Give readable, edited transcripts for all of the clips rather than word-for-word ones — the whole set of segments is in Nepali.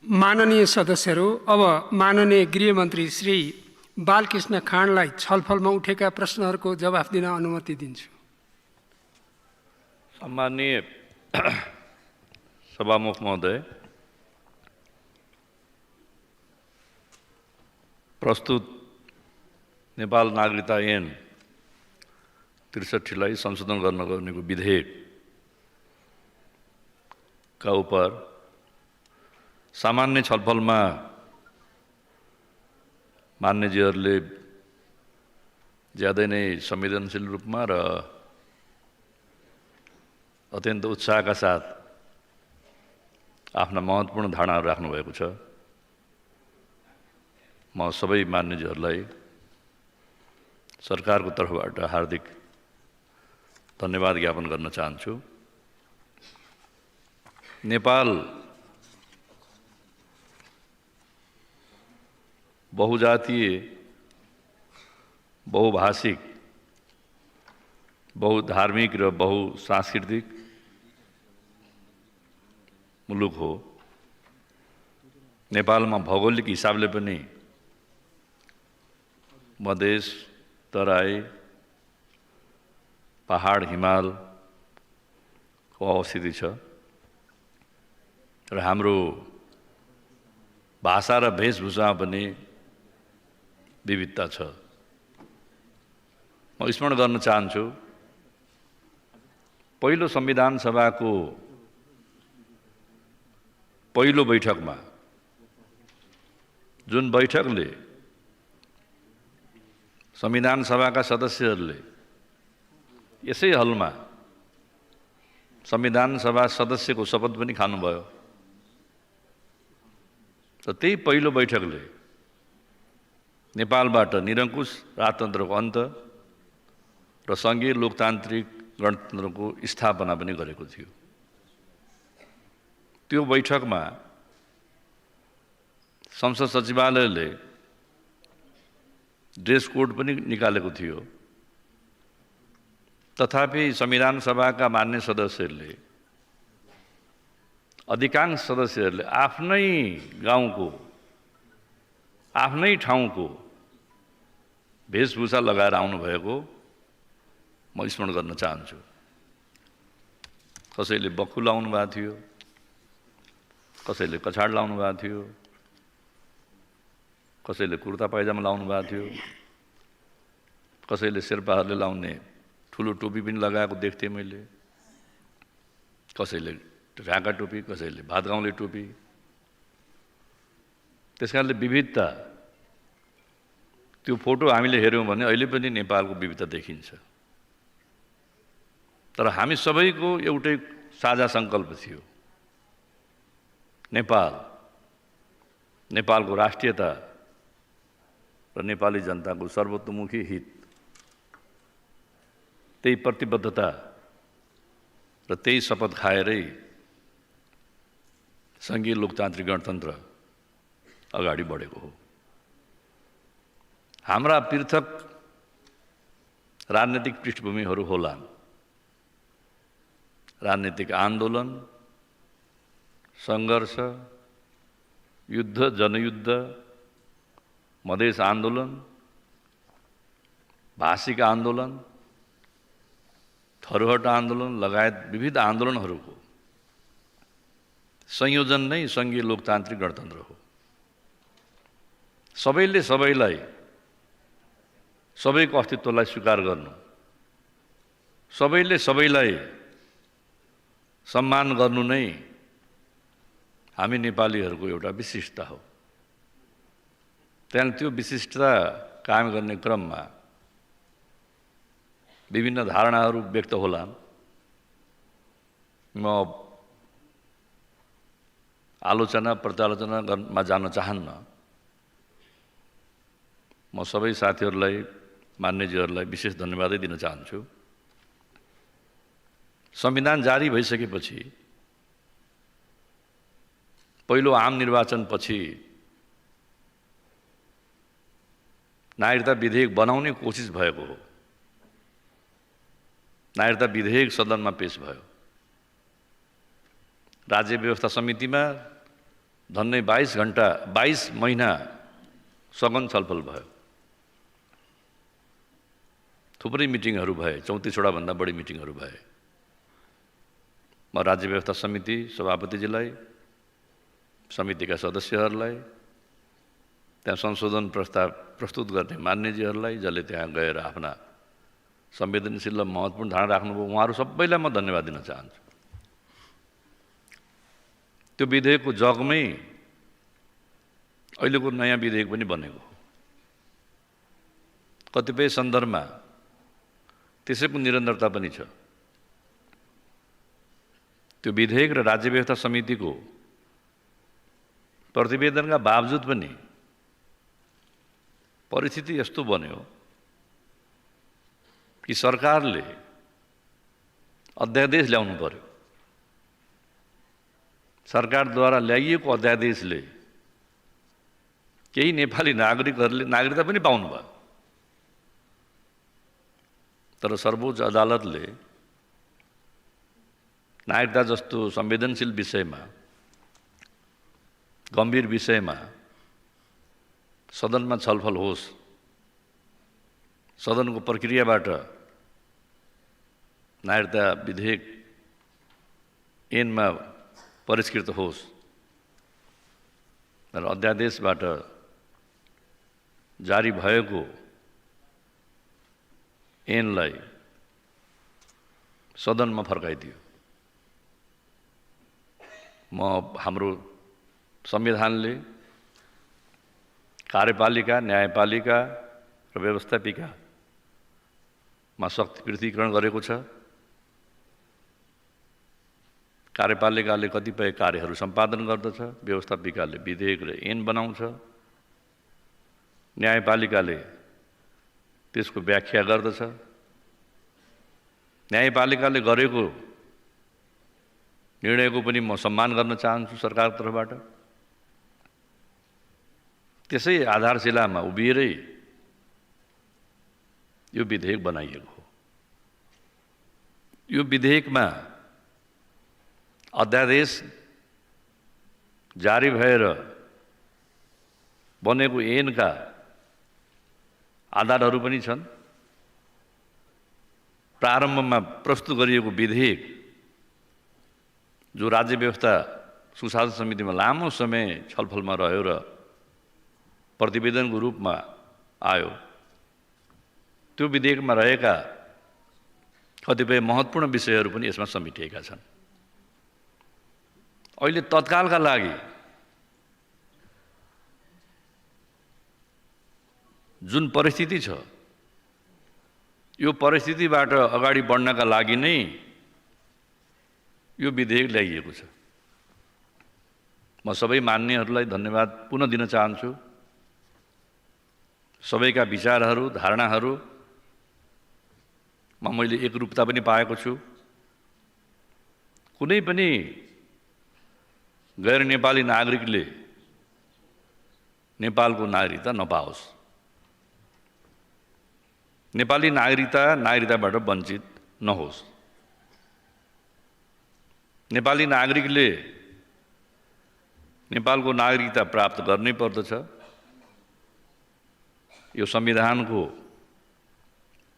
माननीय सदस्यहरू, अब माननीय गृहमन्त्री श्री बालकृष्ण खाँडलाई छलफलमा उठेका प्रश्नहरूको जवाफ दिन अनुमति दिन्छु। सम्माननीय सभामुख महोदय, प्रस्तुत नेपाल नागरिकता ऐन ६३ लाई संशोधन गर्नको विधेयकका उपर सामान्य छलफलमा मान्यजीहरूले ज्यादै नै संवेदनशील रूपमा र अत्यन्त उत्साहका साथ आफ्ना महत्त्वपूर्ण धारणाहरू राख्नुभएको छ। म सबै मान्यजीहरूलाई सरकारको तर्फबाट हार्दिक धन्यवाद ज्ञापन गर्न चाहन्छु। नेपाल बहुजातीय, बहुभाषिक, बहुधार्मिक र बहुसांस्कृतिक मुलुक हो। नेपालमा भौगोलिक हिसाबले पनि मधेस, तराई, पहाड, हिमालको अवस्थिति छ र हाम्रो भाषा र वेशभूषा पनि विविधता छ। म स्मरण गर्न चाहन्छु, पहिलो संविधान सभाको पहिलो बैठकमा जुन बैठकले संविधान सभाका सदस्यहरूले यसै हलमा संविधान सभा सदस्यको शपथ पनि खानुभयो र त्यही पहिलो बैठकले नेपालबाट निरङ्कुश राजतन्त्रको अन्त र सङ्घीय लोकतान्त्रिक गणतन्त्रको स्थापना पनि गरेको थियो। त्यो बैठकमा संसद सचिवालयले ड्रेस कोड पनि निकालेको थियो, तथापि संविधान सभाका मान्य सदस्यहरूले, अधिकांश सदस्यहरूले आफ्नै गाउँको, आफ्नै ठाउँको वेशभूषा लगाएर आउनुभएको म स्मरण गर्न चाहन्छु। कसैले बक्खु लाउनु भएको थियो, कसैले कछाड लाउनु भएको थियो, कसैले कुर्ता पाइजामा लाउनु भएको थियो, कसैले शेर्पाहरूले लाउने ठुलो टोपी पनि लगाएको देख्थेँ मैले, कसैले ढाका टोपी, कसैले भातगाउँले टोपी। त्यसकारणले विविधता, त्यो फोटो हामीले हेऱ्यौँ भने अहिले पनि नेपालको विविधता देखिन्छ। तर हामी सबैको एउटै साझा सङ्कल्प थियो, नेपालको राष्ट्रियता र नेपाली जनताको सर्वतोमुखी हित। त्यही प्रतिबद्धता र त्यही शपथ खाएरै सङ्घीय लोकतान्त्रिक गणतन्त्र अगाडि बढेको हो। हाम्रा पृथक राजनीतिक पृष्ठभूमिहरू होलान्, राजनीतिक आन्दोलन, सङ्घर्ष, युद्ध, जनयुद्ध, मधेस आन्दोलन, भाषिक आन्दोलन, थरुहट आन्दोलन लगायत विविध आन्दोलनहरूको संयोजन नै सङ्घीय लोकतान्त्रिक गणतन्त्र हो। सबैले सबैलाई, सबैको अस्तित्वलाई स्वीकार गर्नु, सबैले सबैलाई सम्मान गर्नु नै हामी नेपालीहरूको एउटा विशिष्टता हो। त्यहाँदेखि त्यो विशिष्टता कायम गर्ने क्रममा विभिन्न धारणाहरू व्यक्त होलान्। म आलोचना पर्यालोचनामा जान चाहन्न। म सबै साथीहरूलाई, मान्यजीहरूलाई विशेष धन्यवादै दिन चाहन्छु। संविधान जारी भइसकेपछि पहिलो आम निर्वाचनपछि नागरिकता विधेयक बनाउने कोसिस भएको हो। नागरिकता विधेयक सदनमा पेश भयो। राज्य व्यवस्था समितिमा झन्डै 22 घण्टा 22 महिना सघन छलफल भयो। थुप्रै मिटिङहरू भए, 34वटा भन्दा बढी मिटिङहरू भए। म राज्य व्यवस्था समिति सभापतिजीलाई, समितिका सदस्यहरूलाई, त्यहाँ संशोधन प्रस्ताव प्रस्तुत गर्ने मान्यजीहरूलाई, जसले त्यहाँ गएर आफ्ना संवेदनशील र महत्त्वपूर्ण धारणा राख्नुभयो, उहाँहरू सबैलाई म धन्यवाद दिन चाहन्छु। त्यो विधेयकको जगमै अहिलेको नयाँ विधेयक पनि बनेको हो। कतिपय सन्दर्भमा त्यसैको निरन्तरता पनि छ। त्यो विधेयक र राज्य व्यवस्था समितिको प्रतिवेदनका बावजुद पनि परिस्थिति यस्तो बन्यो कि सरकारले अध्यादेश ल्याउनु पर्यो। सरकारद्वारा ल्याइएको अध्यादेशले केही नेपाली नागरिकहरूले नागरिकता पनि पाउनुभयो। तर सर्वोच्च अदालतले नागरिकता जस्तो संवेदनशील विषयमा, गम्भीर विषयमा सदनमा छलफल होस्, सदनको प्रक्रियाबाट नागरिकता विधेयक ऐनमा परिष्कृत होस् र अध्यादेशबाट जारी भएको ऐनलाई सदनमा फर्काइदियो। हाम्रो संविधानले कार्यपालिका, न्यायपालिका र व्यवस्थापिकामा शक्ति पृथकीकरण गरेको छ। कार्यपालिकाले कतिपय कार्यहरू सम्पादन गर्दछ, व्यवस्थापिकाले विधेयक र ऐन बनाउँछ, न्यायपालिकाले त्यसको व्याख्या गर्दछ। न्यायपालिकाले गरेको निर्णयको पनि म सम्मान गर्न चाहन्छु सरकार तर्फबाट। त्यसै आधारशिलामा उभिएरै यो विधेयक बनाइएको हो। यो विधेयकमा अध्यादेश जारी भएर बनेको ऐनका आधारहरू पनि छन्। प्रारम्भमा प्रस्तुत गरिएको विधेयक जो राज्य व्यवस्था सुशासन समितिमा लामो समय छलफलमा रह्यो र प्रतिवेदनको रूपमा आयो, त्यो विधेयकमा रहेका कतिपय महत्त्वपूर्ण विषयहरू पनि यसमा समेटिएका छन्। अहिले तत्कालका लागि जुन परिस्थिति छ, यो परिस्थितिबाट अगाडि बढ्नका लागि नै यो विधेयक ल्याइएको छ। म सबै मान्यहरूलाई धन्यवाद पुनः दिन चाहन्छु। सबैका विचारहरू, धारणाहरूमा मैले एकरूपता पनि पाएको छु। कुनै पनि गैर नेपाली नागरिकले नेपालको नागरिकता नपाओस्, नेपाली नागरिकताबाट वञ्चित नहोस्। नेपाली नागरिकले नेपालको नागरिकता प्राप्त गर्नै पर्दछ। यो संविधानको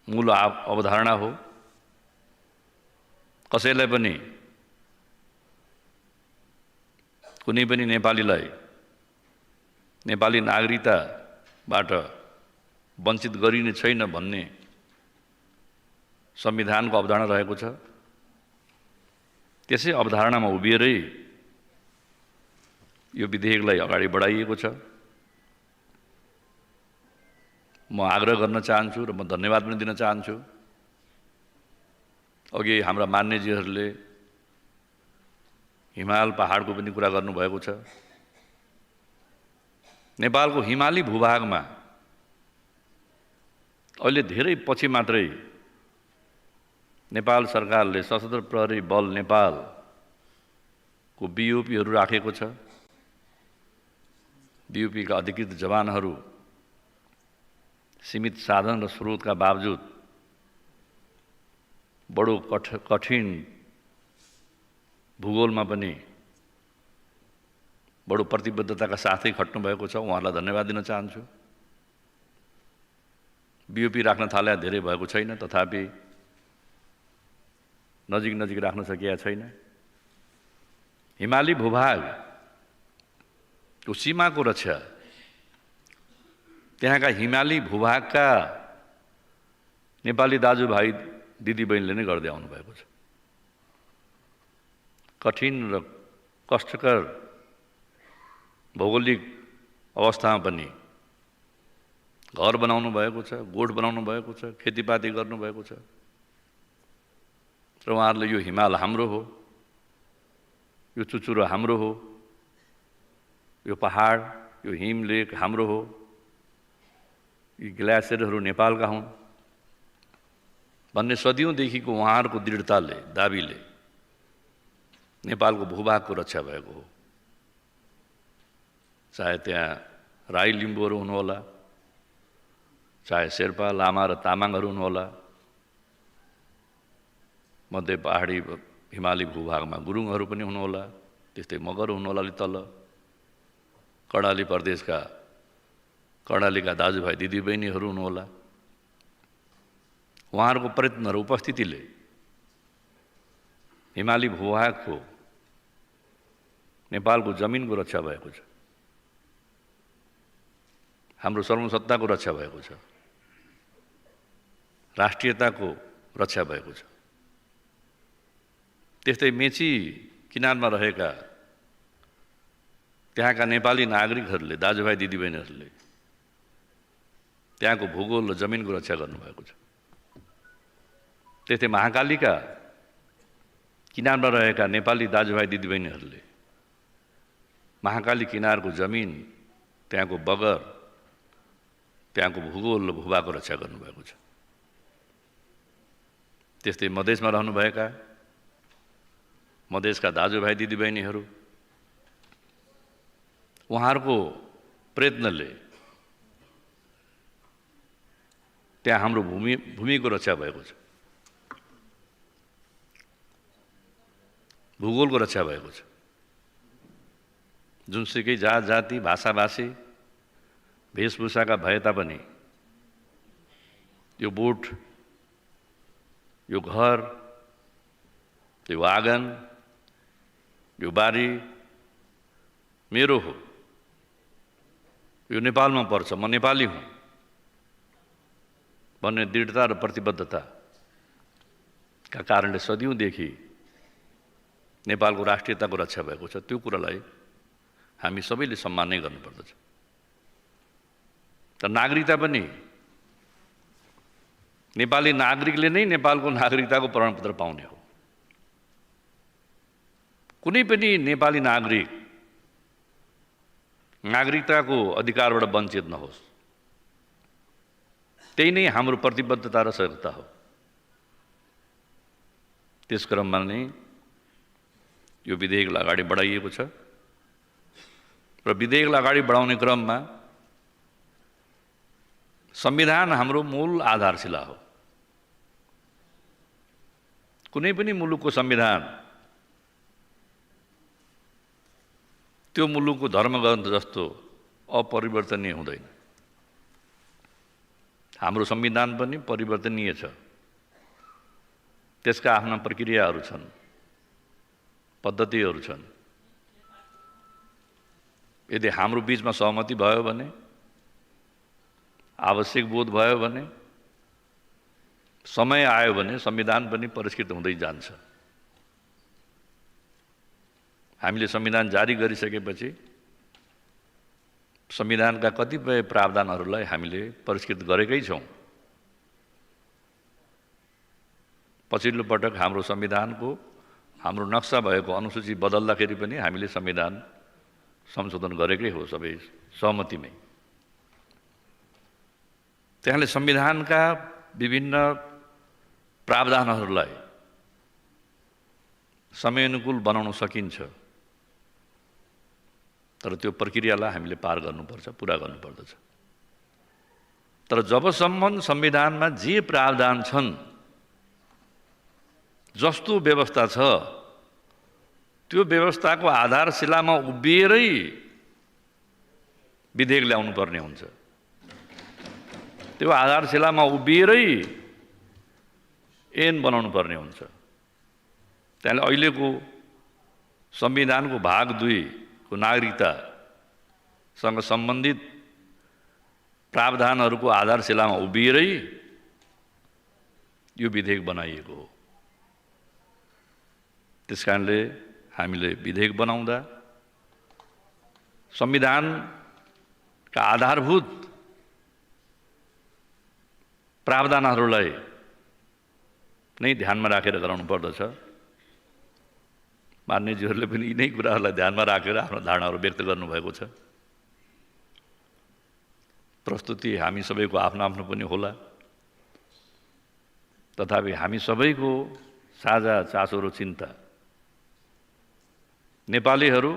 मूल अवधारणा हो। कसैलाई पनि, कुनै पनि नेपालीलाई नेपाली नागरिकताबाट वञ्चित गरिने छैन भन्ने संविधानको अवधारणा रहेको छ। त्यसै अवधारणामा उभिएरै यो विधेयकलाई अगाडि बढाइएको छ। म आग्रह गर्न चाहन्छु र म धन्यवाद पनि दिन चाहन्छु। अघि हाम्रा मान्यजीहरूले हिमाल पहाडको पनि कुरा गर्नुभएको छ। नेपालको हिमाली भूभागमा अहिले धेरै पछि मात्रै नेपाल सरकारले सशस्त्र प्रहरी बल नेपालको बीओपीहरू राखेको छ। बीओपीका अधिकृत जवानहरू सीमित साधन र स्रोतका बावजुद बडो कठिन भूगोलमा पनि बडो प्रतिबद्धताका साथै खट्नुभएको छ, उहाँलाई धन्यवाद दिन चाहन्छु। बिओपी राख्न थाले धेरै भएको छैन, तथापि नजिक राख्न सकिया छैन। हिमाली भूभागको सीमाको रक्षा त्यहाँका हिमाली भूभागका नेपाली दाजुभाइ दिदीबहिनीले नै गर्दै आउनु भएको छ। कठिन र कष्टकर भौगोलिक अवस्थामा पनि घर बनाउनु भएको छ, गोठ बनाउनु भएको छ, खेतीपाती गर्नुभएको छ र उहाँहरूले यो हिमाल हाम्रो हो, यो चुचुरो हाम्रो हो, यो पहाड, यो हिमलेख हाम्रो हो, यी ग्लेसियरहरू नेपालका हुन् भन्ने सदियौँदेखिको उहाँहरूको दृढताले, दाबीले नेपालको भूभागको रक्षा भएको हो। चाहे त्यहाँ राई लिम्बूहरू हुनुहोला, चाहे शेर्पा, लामा र तामाङहरू हुनुहोला, मध्य पहाडी हिमाली भूभागमा गुरुङहरू पनि हुनुहोला, त्यस्तै मगर हुनुहोला अलि तल, कर्णाली प्रदेशका कर्णालीका दाजुभाइ दिदीबहिनीहरू हुनुहोला। उहाँहरूको प्रयत्न र उपस्थितिले हिमाली भूभागको नेपालको जमिनको रक्षा भएको छ, हाम्रो सर्वसत्ताको रक्षा भएको छ, राष्ट्रियताको रक्षा भएको छ। त्यस्तै मेची किनारमा रहेका त्यहाँका नेपाली नागरिकहरूले, दाजुभाइ दिदीबहिनीहरूले त्यहाँको भूगोल र जमिनको रक्षा गर्नुभएको छ। त्यस्तै महाकालीका किनारमा रहेका नेपाली दाजुभाइ दिदीबहिनीहरूले महाकाली किनारको जमिन, त्यहाँको बगर, त्यहाँको भूगोल र भूभागको रक्षा गर्नुभएको छ। त्यस्तै मधेसमा रहनुभएका मधेसका दाजुभाइ दिदीबहिनीहरू, उहाँहरूको प्रयत्नले त्यहाँ हाम्रो भूमिको रक्षा भएको छ, भूगोलको रक्षा भएको छ। जुनसुकै जात जाति, भाषाभाषी, वेशभूषाका भए तापनि यो बोट, यो घर, यो आँगन, यो बारी मेरो हो, यो नेपालमा पर्छ, म नेपाली हुँ भन्ने दृढता र प्रतिबद्धताका कारणले सदियौँदेखि नेपालको राष्ट्रियताको रक्षा भएको छ। त्यो कुरालाई हामी सबैले सम्मान नै गर्नुपर्दछ। तर नागरिकता पनि नेपाली नागरिकले नै नेपालको नागरिकताको प्रमाणपत्र पाउने हो। कुनै पनि नेपाली नागरिक नागरिकताको अधिकारबाट वञ्चित नहोस्, त्यही नै हाम्रो प्रतिबद्धता र सजगता हो। त्यस क्रममा नै यो विधेयकलाई अगाडि बढाइएको छ र विधेयकलाई अगाडि बढाउने क्रममा संविधान हाम्रो मूल आधारशिला हो। कुनै पनि मुलुकको संविधान त्यो मुलुकको धर्मग्रन्थ जस्तो अपरिवर्तनीय हुँदैन। हाम्रो संविधान पनि परिवर्तनीय छ, त्यसका आफ्ना प्रक्रियाहरू छन्, पद्धतिहरू छन्। यदि हाम्रो बीचमा सहमति भयो भने, आवश्यक बोध भयो भने, समय आयो भने संविधान पनि परिष्कृत हुँदै जान्छ। हामीले संविधान जारी गरिसकेपछि संविधानका कतिपय प्रावधानहरूलाई हामीले परिष्कृत गरेकै छौँ। पछिल्लो पटक हाम्रो संविधानको हाम्रो नक्सा भएको अनुसूची बदल्दाखेरि पनि हामीले संविधान संशोधन गरेकै हो, सबै सहमतिमै। त्यहाँले संविधानका विभिन्न प्रावधानहरूलाई समयानुकूल बनाउन सकिन्छ, तर त्यो प्रक्रियालाई हामीले पार गर्नुपर्छ, पुरा गर्नुपर्दछ। तर जबसम्म संविधानमा जे प्रावधान छन्, जस्तो व्यवस्था छ, त्यो व्यवस्थाको आधारशिलामा उभिएरै विधेयक ल्याउनु पर्ने हुन्छ। त्यो आधारशिलामा उभिएरै ऐन बनाउनु पर्ने हुन्छ। त्यसले अहिलेको संविधानको भाग 2 को नागरिकतासँग सम्बन्धित प्रावधानहरूको आधारशिलामा उभिएरै यो विधेयक बनाइएको हो। त्यसकारणले हामीले विधेयक बनाउँदा संविधानका आधारभूत प्रावधानहरूलाई नै ध्यानमा राखेर गराउनु पर्दछ। मान्यजीहरूले पनि यिनै कुराहरूलाई ध्यानमा राखेर आफ्नो धारणाहरू व्यक्त गर्नुभएको छ। प्रस्तुति हामी सबैको आफ्नो आफ्नो पनि होला, तथापि हामी सबैको साझा चासो र चिन्ता नेपालीहरू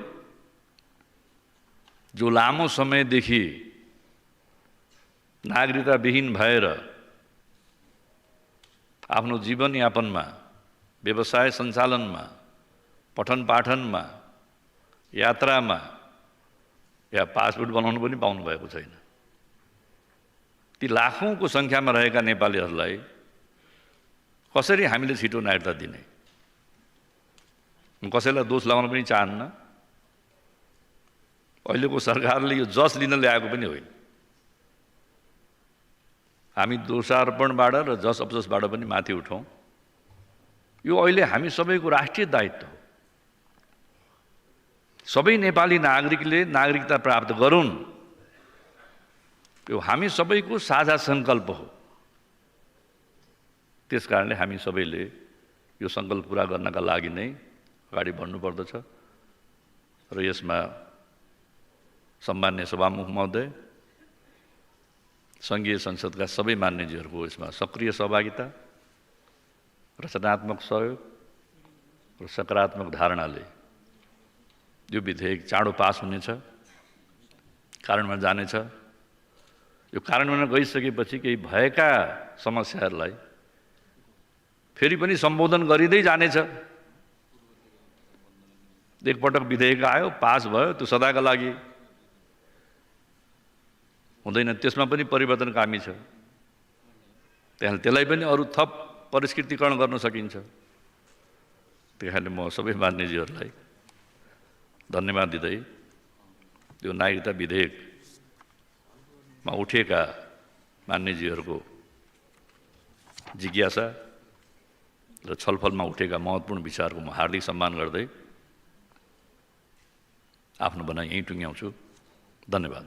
जो लामो समयदेखि नागरिकताविहीन भएर आफ्नो जीवनयापनमा, व्यवसाय सञ्चालनमा, पठन पाठनमा, यात्रामा या पासपोर्ट बनाउनु पनि पाउनु भएको छैन। ती लाखौंको संख्यामा रहेका नेपालीहरूलाई कसरी हामीले छिटो नागरिकता दिने? कसैलाई दोष लगाउन पनि चाहन्न। अहिलेको सरकारले यो जस लिन ल्याएको पनि होइन। हामी दोषारोपणबाट र जस अफसोसबाट पनि माथि उठौँ। यो अहिले हामी सबैको राष्ट्रिय दायित्व हो। सबै नेपाली नागरिकले नागरिकता प्राप्त गरून्, यो हामी सबैको साझा सङ्कल्प हो। त्यसकारणले हामी सबैले यो सङ्कल्प पुरा गर्नका लागि नै अगाडि बढ्नुपर्दछ र यसमा सम्मान्य सभामुख महोदय, सङ्घीय संसदका सबै मान्यजीहरूको यसमा सक्रिय सहभागिता, रचनात्मक सहयोग र सकारात्मक धारणाले यो विधेयक चाँडो पास हुनेछ, कार्यान्वयन जानेछ। यो कार्यान्वयन गइसकेपछि केही भएका समस्याहरूलाई फेरि पनि सम्बोधन गरिँदै जानेछ। एकपटक विधेयक आयो, पास भयो, त्यो सदाका लागि हुँदैन। त्यसमा पनि परिवर्तनकामी छ। त्यसलाई पनि अरू थप परिष्कृतिकरण गर्न सकिन्छ। त्यही म सबै मान्यजीहरूलाई धन्यवाद दिँदै त्यो नागरिकता विधेयकमा उठेका मान्यजीहरूको जिज्ञासा र छलफलमा उठेका महत्त्वपूर्ण विचारको म हार्दिक सम्मान गर्दै आफ्नो भनाइ यहीँ टुङ्ग्याउँछु। धन्यवाद।